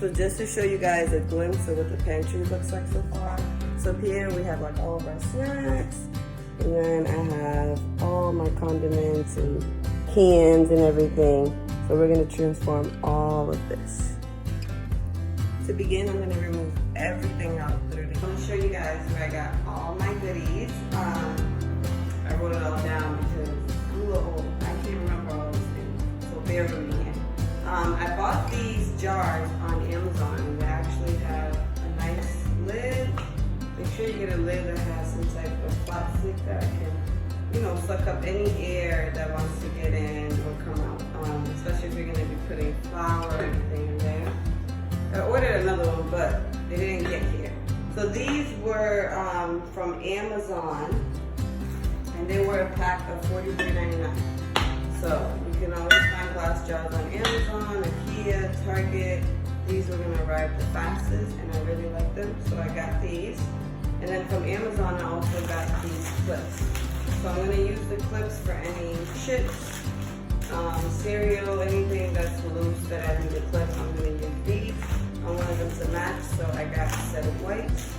So just to show you guys a glimpse of what the pantry looks like so far. So up here we have like all of our snacks, and then I have all my condiments and cans and everything. So we're gonna transform all of this. To begin, I'm gonna remove everything out, literally. I'm gonna show you guys where I got all my goodies. I wrote it all down because I'm a little old. I can't remember all those things, so bear with me here. I bought these jars on Amazon. They actually have a nice lid. Make sure you get a lid that has some type of plastic that can, you know, suck up any air that wants to get in or come out. Especially if you're gonna be putting flour or anything in there. I ordered another one, but they didn't get here. So these were from Amazon, and they were a pack of $43.99. So you can always find glass jars on Amazon, IKEA, Target. These were gonna arrive the fastest, and I really like them, so I got these. And then from Amazon, I also got these clips. So I'm gonna use the clips for any chips, cereal, anything that's loose that I need to clip. I'm gonna use these. I wanted them to match, so I got a set of whites.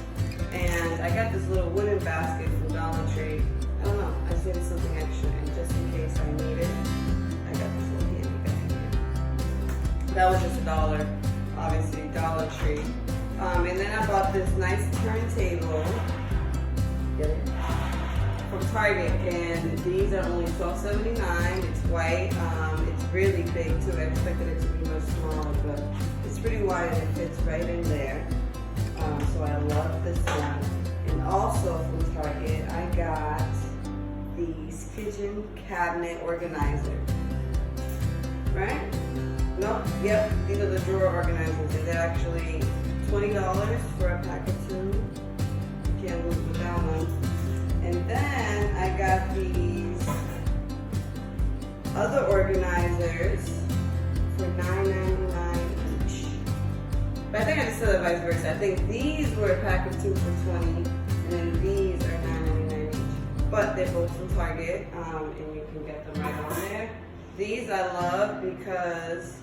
And I got this little wooden basket from Dollar Tree. I don't know, I just needed something extra, and just in case I need it, I got this little handy bag here. That was just $1, obviously, Dollar Tree. And then I bought this nice turntable, get it, from Target, and these are only $12.79. It's white. It's really big too. I expected it to be much smaller, but it's pretty wide and it fits right in there. So I love this one. And also from Target, I got these kitchen cabinet organizer. Right? No, yep, these are the drawer organizers, and they're actually $20 for a pack of 2. You can't lose with that one. And then I got these other organizers for $9.99 each. But I think I just said it vice versa. I think these were a pack of 2 for $20, and then these are $9.99 each. But they're both from Target, and you can get them right on there. These I love because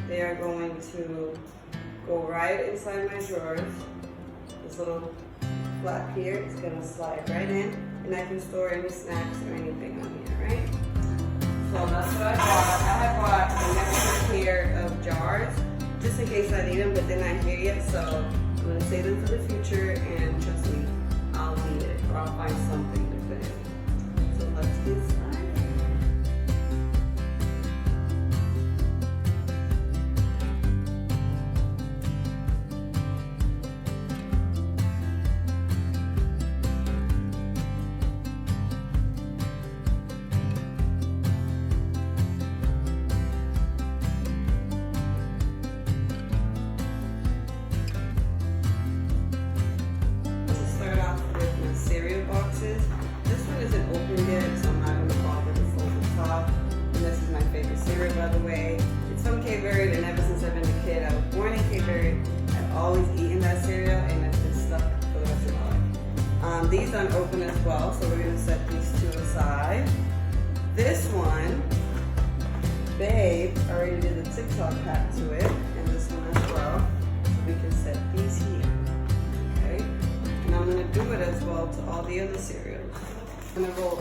they are going to go right inside my drawers. This little flap here is gonna slide right in, and I can store any snacks or anything on here, right? So that's what I bought. I have bought an extra pair of jars just in case I need them, but they're not here yet, so I'm gonna save them for the future, and trust me, I'll need it, or I'll find something to put in. So let's get started. This one isn't open yet, so I'm not going to bother to fold the top. And this is my favorite cereal, by the way. It's from K-Bird, and ever since I've been a kid, I was born in K-Bird. I've always eaten that cereal, and it's been stuck for the rest of my life. These aren't open as well, so we're going to set these 2 aside. This one, Babe already did a TikTok hack to it, and this one as well. So we can set these here. Okay? And I'm going to do it as well to all the other cereals. I'm going to roll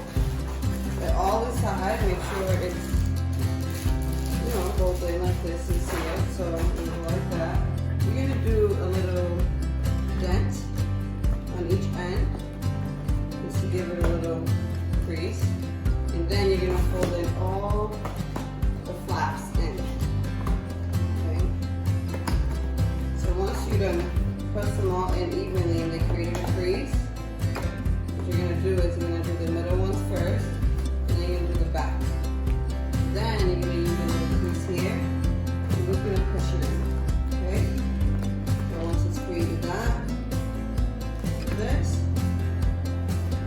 it all aside, make sure it's, you know, rolled in like this and see it. So I'm going to go like that. We're going to do a little dent on each end, just to give it a little crease. And then you're going to fold in all the flaps in. Okay? So once you're done, press them all in evenly and they create a crease. What you're going to do is you're going to do the middle ones first, and then you're going to do the back. Then you're going to use a little crease here, and we're going to push it in. Okay? So once it's created that, this,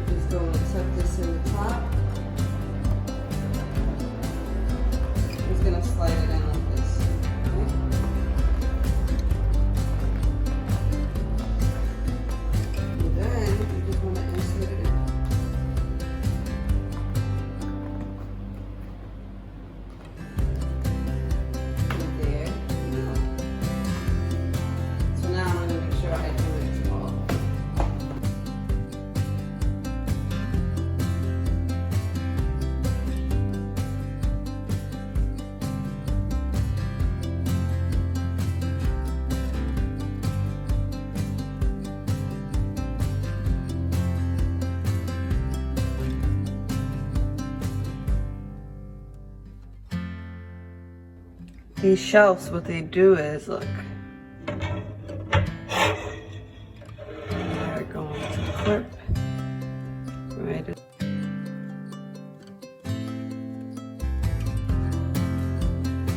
you're just going to tuck this in the top. It's going to slide it in like this. Okay? And then you just want to insert it in. And there you go. these shelves, what they do is, look, they're going to clip right in.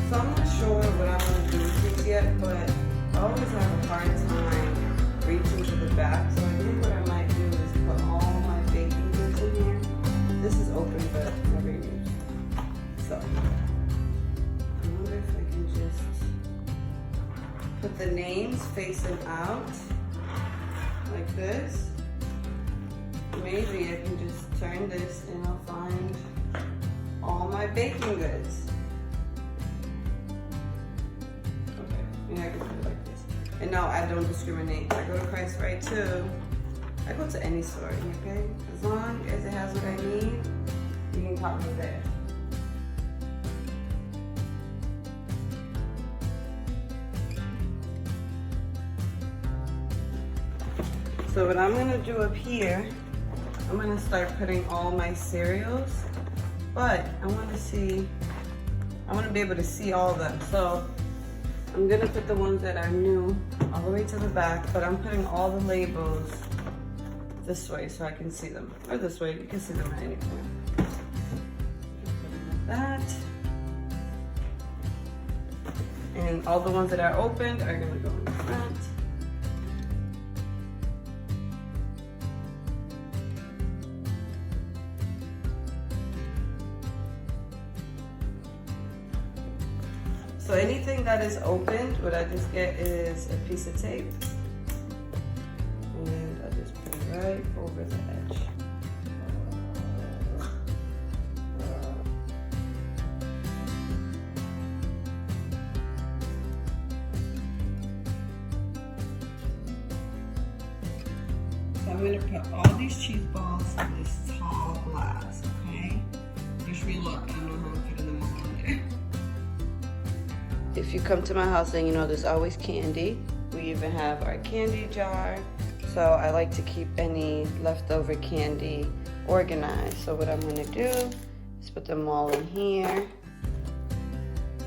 So I'm not sure what I'm going to do with these yet, but I always have a hard time reaching to the back. So I think what I might do is put all my baking goods in here. This is open but never used. So I wonder if I can just put the names facing out like this. Maybe I can just turn this and I'll find all my baking goods. I can put it like this. And no, I don't discriminate. I go to Christ Right too. I go to any store, okay? As long as it has what I need, you can call me there. So what I'm gonna do up here, I'm gonna start putting all my cereals, but I wanna be able to see all of them. So I'm gonna put the ones that are new all the way to the back, but I'm putting all the labels this way so I can see them. Or this way, you can see them at any point. Like that. And all the ones that are opened are gonna go in the front. So anything that is opened, what I just get is a piece of tape. And I just put it right over the edge. So I'm gonna put all these cheese balls in this tall glass, okay? Just relook, I don't know how I'm putting them all in there. If you come to my house, then you know there's always candy. We even have our candy jar. So I like to keep any leftover candy organized. So what I'm gonna do is put them all in here.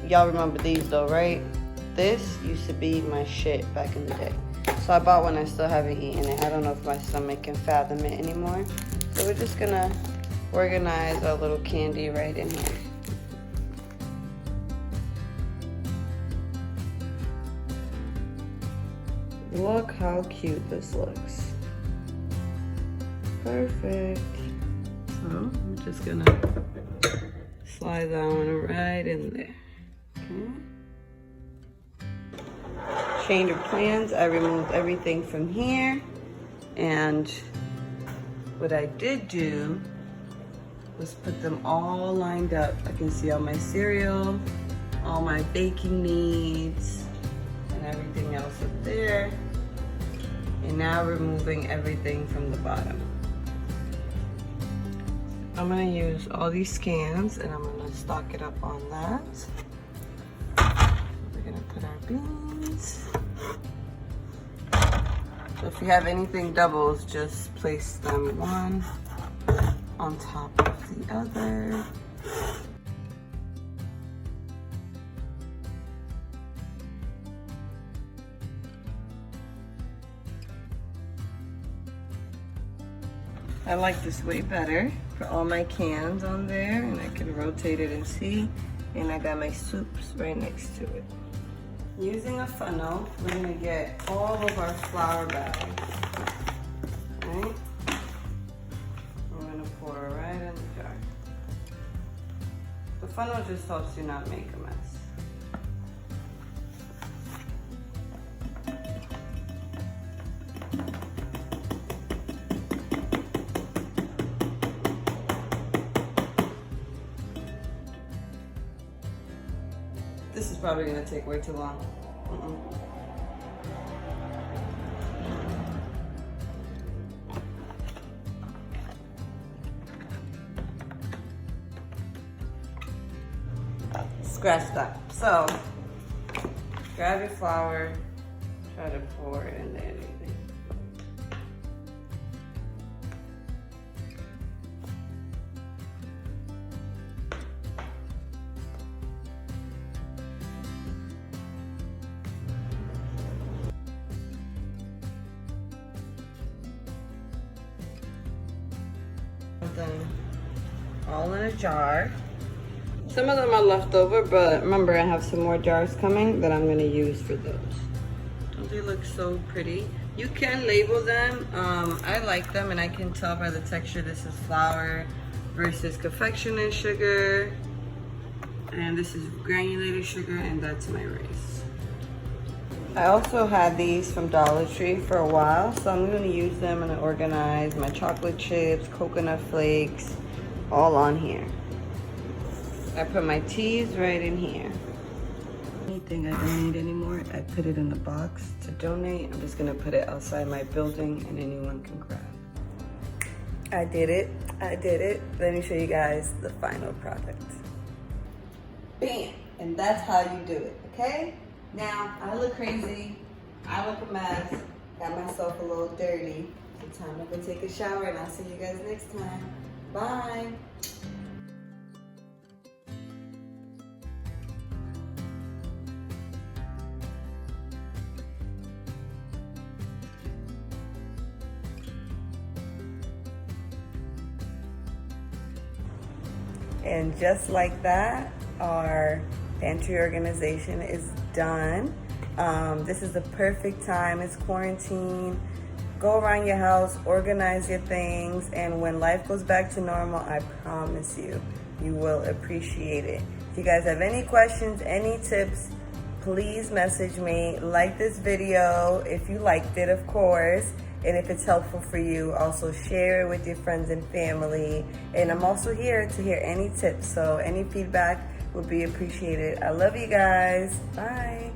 Y'all remember these though, right? This used to be my shit back in the day. So I bought one, I still haven't eaten it. I don't know if my stomach can fathom it anymore. So we're just gonna organize our little candy right in here. Look how cute this looks. Perfect. So I'm just gonna slide that one right in there. Okay. Change of plans, I removed everything from here. And what I did do was put them all lined up. I can see all my cereal, all my baking needs, and everything else up there. And now removing everything from the bottom. I'm gonna use all these scans and I'm gonna stock it up on that. We're gonna put our beans. So if you have anything doubles, just place them one on top of the other. I like this way better. Put all my cans on there and I can rotate it and see. And I got my soups right next to it. Using a funnel, we're gonna get all of our flour bags. Right? We're gonna pour it right in the jar. The funnel just helps you not make a mess. This is probably gonna take way too long. Scratch that. So, grab your flour, try to pour it in there. all in a jar. Some of them are left over, but remember I have some more jars coming that I'm gonna use for those. Don't they look so pretty? You can label them. I like them, and I can tell by the texture this is flour versus confectioner's sugar. And this is granulated sugar, and that's my rice. I also had these from Dollar Tree for a while, so I'm gonna use them and organize my chocolate chips, coconut flakes, all on here. I put my teas right in here. Anything I don't need anymore, I put it in the box to donate. I'm just gonna put it outside my building and anyone can grab. I did it. Let me show you guys the final product. Bam! And that's how you do it, okay? Now, I look crazy. I look a mess. Got myself a little dirty. It's time to go take a shower, and I'll see you guys next time. Bye! And just like that, our pantry organization is done. This is the perfect time. It's quarantine. Go around your house, organize your things, and when life goes back to normal, I promise you, you will appreciate it. If you guys have any questions, any tips, please message me. Like this video if you liked it, of course. And if it's helpful for you, also share it with your friends and family. And I'm also here to hear any tips, so any feedback would be appreciated. I love you guys. Bye.